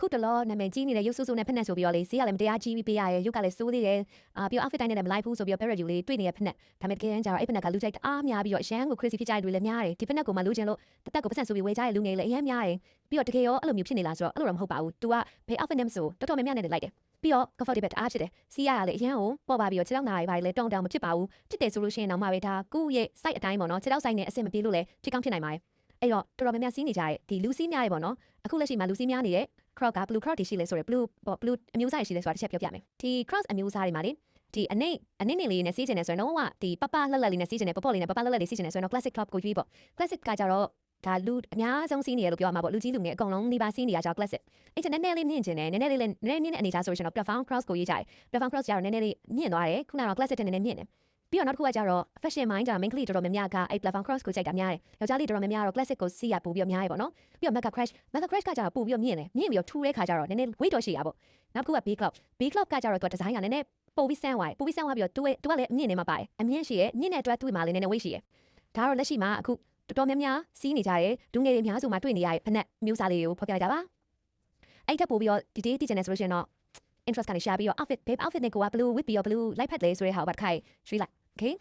ခုတလောနာမည်ကြီးနေတဲ့ရုပ်ဆူဆူနဲ့ဖက်နဲ့ဆိုပြီးတော့လေဈေးကလည်းမတရားကြီးပြီးပေးရတယ်ရုပ်ကလည်းစိုးသေးတယ်ပြီးတော့ outfit တိုင်းနဲ့လည်းမလိုက်ဘူးဆိုပြီးတော့ parrot ယူလေးတွေ့နေတဲ့ဖက်နဲ့ဒါပေမဲ့တကယ်တမ်းကျတော့အဲ့ဖက်နဲ့ကလူကြိုက်အားများပြီးတော့ရန်ကို crazy ဖြစ်ကြတဲ့လူလည်းများတယ်ဒီဖက်နဲ့ကိုမှလူချင်းလို့တက်တက်ကိုပတ်စံဆိုပြီးဝေကြတဲ့လူငယ်လည်းအများများတယ်ပြီးတော့တကယ်ရောအဲ့လိုမျိုးဖြစ်နေလားဆိုတော့အဲ့လိုတော့မဟုတ်ပါဘူး तू ကဘယ် outfit နဲ့မဆိုတော်တော်များများနဲ့လိုက်တယ်ပြီးတော့ comfortable အားဖြစ်တယ်စီးရရလေအရန်ကိုပေါ်ပါပြီးတော့ခြေထောက်နားတွေပါလေတုံတောင်မဖြစ်ပါဘူးဖြစ်တယ်ဆိုလို့ရှိရင်တော့မှပဲဒါကိုယ့်ရဲ့ site အတိုင်းပေါ့နော်ခြေထောက် site နဲ့အဆင်မပြေလို့လည်းဖြစ်ကောင်းဖြစ်နိုင်ပါတယ်အဲ့တော့တော်တော်များများစီးနေကြတဲ့ဒီလူစီးများရေပေါ့နော်အခုလက်ရှိမှာလူစီးများနေတဲ့ crop က blue crop တွေရှိလဲဆိုရယ် blue အမျိုးအစားတွေရှိလဲဆိုတာတစ်ချက်ပြောပြမယ်ဒီ cross အမျိုးအစားတွေမှာလေဒီအနိမ့်လေးနဲ့စီးကျင်နေဆိုရင်တော့ဒီပပလှက်လေးနဲ့စီးကျင်နေပေါ့လေးနဲ့ပပလှက်လေးစီးကျင်နေဆိုရင်တော့ classic crop ကိုရွေးပေါ့ classic ကကြတော့ဒါလူအများဆုံးစီးနေရလို့ပြောရမှာပေါ့လူကြီးလူငယ်အကုန်လုံးဒီပါစီးနေရကြောင်း classic အဲ့ချက်နည်းနည်းလေးမြင့်ကျင်တယ်နည်းနည်းမြင့်တဲ့အနေထားဆိုရင်တော့ platform cross ကိုရေးကြတယ် platform cross ကြတော့နည်းနည်းလေးမြင့်သွားတယ်ခုနကတော့ classic တဲ့နည်းနည်းမြင့်တယ်ပြီးတော့နောက်တစ်ခုကကြတော့ fashion mind က main ကလေးတော်တော်များများကအဲ့ platform cross ကိုကြိုက်တာများတယ်ယောက်ျားလေးတော်တော်များများတော့ classic ကိုစီးရပို့ပြီးတော့များရပေါ့နော်ပြီးတော့ mega crash ကကြတော့ပို့ပြီးတော့မြင့်ပြီးတော့ထူးတဲ့ခါကြတော့နည်းနည်း weight တော့ရှိရပေါ့နောက်တစ်ခုက b club ကကြတော့သူက design ကနည်းနည်းပို့ပြီးဆန်းသွားပြီးတော့သူကလည်းအမြင့်နေမှာပါတယ်အမြင့်ရှိရဲ့မြင့်တဲ့အတွက်သူ့မှာလည်းနည်းနည်း weight ရှိရဲ့ဒါတော့လက်ရှိမှာအခုတော်တော်များများစီးနေကြတယ်လူငယ်တွေများစုမှာတွေ့နေရတဲ့ဖက်နဲ့မျိုးစားလေးကိုဖော်ပြကြပါအဲ့ထက်ပို့ပြီးတော့ဒီတည်ကျင်နေဆိုလို့ရှိရင်တော့ interest ကနေရှာပြီးတော့ outfit နဲ့ကိုက blue with ပြီးတော့ blue light pad လေးဆိုတဲ့ဟာကိုပတ်ခိုင်းရွှေ့လိုက် okay